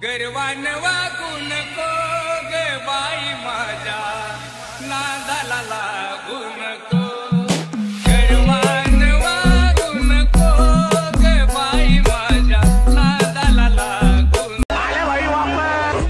गर्वान वागू नको ग बाई माझ्या नादाला लागू नको गर्वान वागू नको ग बाई माझ्या नादाला लागू आले भाई वापस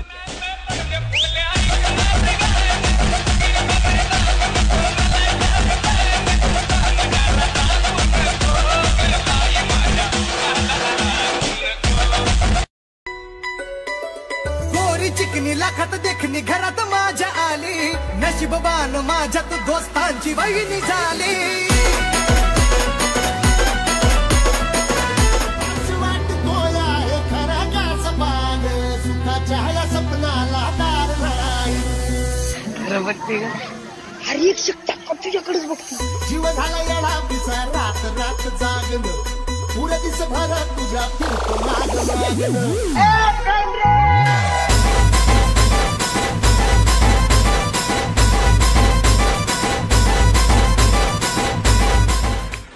चिकनी लाखात देखणी घरात माझ्या आली नशीबवान माझ्या तू दोस्तांची वहिनी झाली वाट गोया हे खरा गाच पाग सुखाच्या ह्या सपनाला दार नाही बघते का अरे एक शिकता तुझ्याकडेच बघतो जीव झाला येडा पिसा रात रात जागन पुरे दिस भर तुझ्या फिरतो माग मागन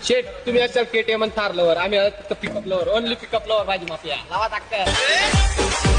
शेट तुम्ही असाल KTM आणि थार लवर आम्ही pickup lover only pickup lover भाजी माफिया लावा टाकते